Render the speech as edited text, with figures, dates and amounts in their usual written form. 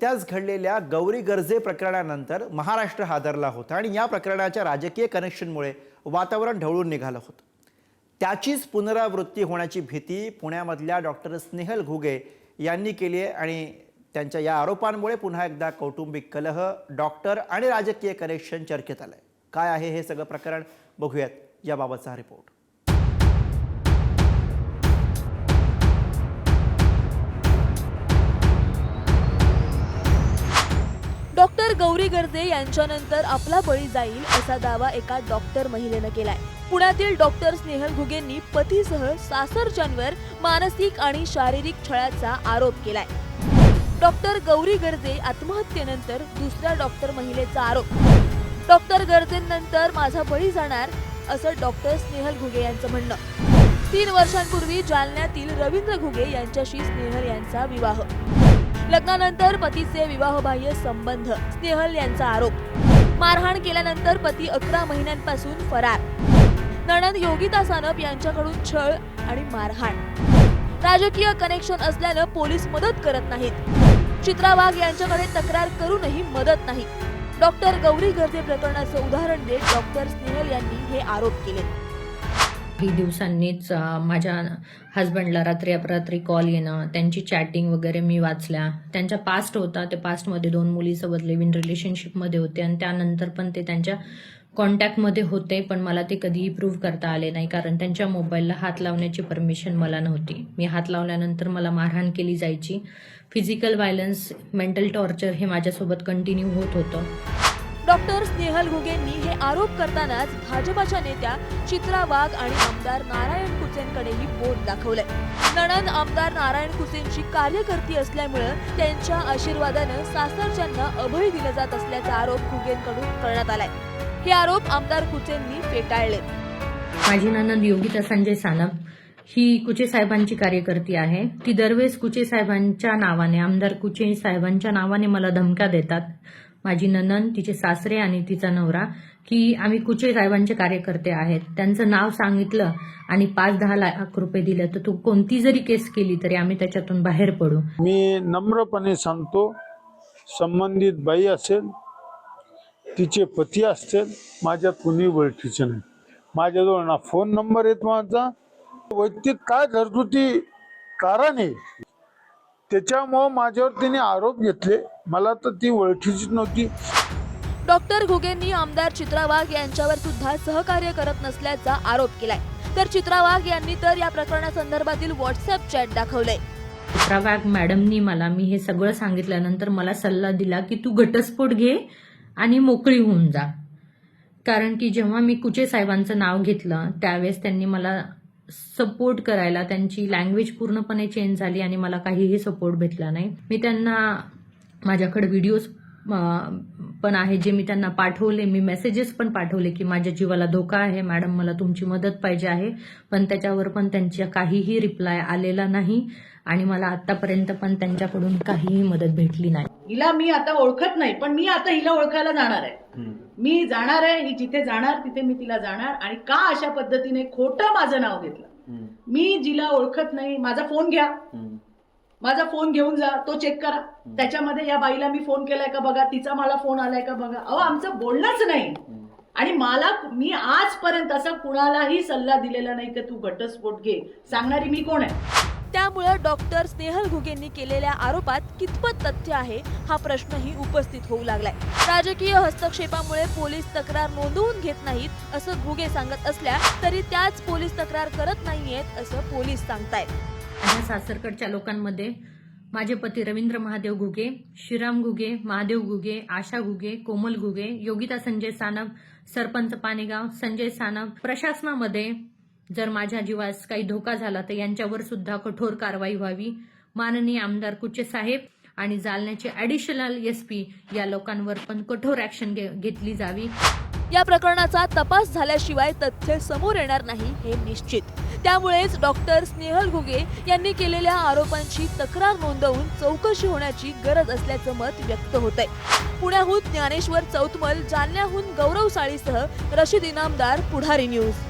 नुकत्याच घडलेल्या गौरी गर्जे प्रकरणानंतर महाराष्ट्र हादरला होता आणि या प्रकरणाच्या राजकीय कनेक्शनमुळे वातावरण ढवळून निघालं होतं। त्याचीच पुनरावृत्ती होण्याची भीती पुण्यामधल्या डॉक्टर स्नेहल घुगे यांनी केली आहे आणि त्यांच्या या आरोपांमुळे पुन्हा एकदा कौटुंबिक कलह, डॉक्टर आणि राजकीय कनेक्शन चर्चेत आलंय। काय आहे हे सगळं प्रकरण, बघूयात याबाबतचा रिपोर्ट। डॉक्टर गौरी गर्जे यांच्यानंतर आपला बळी जाईल असा दावा एका डॉक्टर महिलेनं केलाय। पुण्यातील डॉक्टर स्नेहल घुगेंनी पतीसह सासरच्यांवर मानसिक आणि शारीरिक छळाचा आरोप केलाय। डॉक्टर गौरी गर्जे आत्महत्येनंतर दुसऱ्या डॉक्टर महिलेचा आरोप। डॉक्टर गर्जेंनंतर माझा बळी जाणार असं डॉक्टर स्नेहल घुगे यांचं म्हणणं। 3 वर्षांपूर्वी जालन्यातील रवींद्र घुगे यांच्याशी स्नेहल यांचा विवाह। लग्नानंतर पतीचे विवाहबाह्य संबंध, स्नेहल यांचा आरोप। मारहाण केल्यानंतर पती 11 महिन्यांपासून फरार। नणंद योगिता सानप यांच्याकडून छळ आणि मारहाण। राजकीय कनेक्शन असल्यानं पोलीस मदत करत नाहीत। चित्रा वाघ यांच्याकडे तक्रार करूनही मदत नाही। डॉक्टर गौरी गर्जे प्रकरणाचं उदाहरण देत डॉक्टर स्नेहल यांनी हे आरोप केले। काही दिवसांनीच माझ्या हस्बंडला रात्री अपरात्री कॉल येणं, त्यांची चॅटिंग वगैरे मी वाचल्या। त्यांच्या पास्ट होता, त्या पास्टमध्ये 2 मुलीसोबत लिव्ह इन रिलेशनशिपमध्ये होते आणि त्यानंतर पण ते त्यांच्या कॉन्टॅक्टमध्ये होते, पण मला ते कधीही प्रूव्ह करता आले नाही कारण त्यांच्या मोबाईलला हात लावण्याची परमिशन मला नव्हती। मी हात लावल्यानंतर मला मारहाण केली जायची। फिजिकल व्हायलन्स, मेंटल टॉर्चर हे माझ्यासोबत कंटिन्यू होत होतं। डॉक्टर स्नेहल घुगेंनी हे आरोप करतानाच भाजपाच्या नेत्या चित्रा वाघ आणि आमदार नारायण कुचेंकडेही बोट दाखवलंय। नणंद आमदार नारायण कुचेंची कार्यकर्ती असल्यामुळे त्यांच्या आशीर्वादानं सासरच्यांना अभय दिलं जात असल्याचा आरोप घुगेंकडून करण्यात आलाय। हे आरोप आमदार कुचेंनी फेटाळले। माझी नणंद योगिता संजय सानप ही कुचे साहेबांची कार्यकर्ती आहे। ती दरवेळेस कुचे साहेबांच्या नावाने, आमदार कुचे साहेबांच्या नावाने मला धमक्या देतात। माझी नणंद, तिचे सासरे आणि तिचा नवरा की आम्ही कुचे साहेबांचे कार्यकर्ते आहेत, त्यांचं नाव सांगितलं आणि 5-10 लाख रुपये दिले तर तू कोणती जरी केस केली तरी आम्ही त्याच्यातून बाहेर पडू। मी नम्रपणे सांगतो, संबंधित बाई असेल, तिचे पती असतील, माझ्या कुणी ओळखीचे नाही। माझ्याजवळ ना फोन नंबर येत, माझा वैयक्तिक काय घरगुती कारण आहे त्याच्यामुळे माझ्यावर तिने आरोप घेतले। मला तर ती ओळखीचीच नव्हती। डॉक्टर घुगेंनी आमदार चित्रा वाघ यांच्यावर सुद्धा सहकार्य करत नसल्याचा आरोप केलाय। तर चित्रा वाघ यांनी तर या प्रकरणासंदर्भातील व्हॉट्सअप चॅट दाखवलंय। चित्रा वाघ मॅडमनी मला, मी हे सगळं सांगितल्यानंतर मला सल्ला दिला की तू घटस्फोट घे आणि मोकळी होऊन जा। कारण की जेव्हा मी कुचे साहेबांचं नाव घेतलं त्यावेळेस त्यांनी मला सपोर्ट करायला, त्यांची लँग्वेज पूर्णपणे चेंज झाली आणि मला काहीही सपोर्ट भेटला नाही। मी त्यांना, माझ्याकडे व्हिडिओज पण आहे जे मी त्यांना पाठवले, मी मेसेजेस पण पाठवले की माझ्या जीवाला धोका आहे मॅडम, मला तुमची मदत पाहिजे आहे, पण त्याच्यावर पण त्यांच्या काहीही रिप्लाय आलेला नाही आणि मला आतापर्यंत पण त्यांच्याकडून काहीही मदत भेटली नाही। हिला मी आता ओळखत नाही, पण मी आता हिला ओळखायला जाणार आहे। मी जाणार आहे, ही जिथे जाणार तिथे मी तिला जाणार। आणि का अशा पद्धतीने खोटं माझं नाव घेतलं, मी जिला ओळखत नाही, माझा फोन घ्या, माझा फोन घेऊन जा, तो चेक करा, त्याच्यामध्ये या बाईला मी फोन केलाय का बघा, तिचा मला फोन आलाय का बघा। अहो, आमचं बोलणंच नाही। आणि मी आजपर्यंत असा कुणालाही सल्ला दिलेला नाही की तू घटस्फोट घे, सांगणारी मी कोण आहे। त्यामुळे डॉक्टर स्नेहल घुगेंनी केलेल्या आरोपात कितपत तथ्य आहे हा प्रश्नही उपस्थित होऊ लागलाय। राजकीय हस्तक्षेपामुळे पोलीस तक्रार नोंदवून घेत नाहीत असं घुगे सांगत असल्या तरी त्याच पोलीस तक्रार करत नाहीयेत असं पोलीस सांगतायत। माझ्या सासरकडच्या लोकांमध्ये माझे पती रवींद्र महादेव घुगे, श्रीराम घुगे, महादेव घुगे, आशा घुगे, कोमल घुगे, योगिता संजय सानप, सरपंच पानेगाव संजय सानप। प्रशासनामध्ये जर माझ्या जीवास काही धोका झाला तर यांच्यावर सुद्धा कठोर कारवाई व्हावी। माननीय आमदार कुचे साहेब आणि जालन्याचे ॲडिशनल SP या लोकांवर पण कठोर ॲक्शन घेतली जावी। या प्रकरणाचा तपास झाल्याशिवाय तथ्य समोर येणार नाही हे निश्चित। त्यामुळेच डॉक्टर स्नेहल घुगे यांनी केलेल्या आरोपांची तक्रार नोंदवून चौकशी होण्याची गरज असल्याचं मत व्यक्त होतंय। पुण्याहून ज्ञानेश्वर चौतमल, जालन्याहून गौरव साळीसह रशीद इनामदार, पुढारी न्यूज।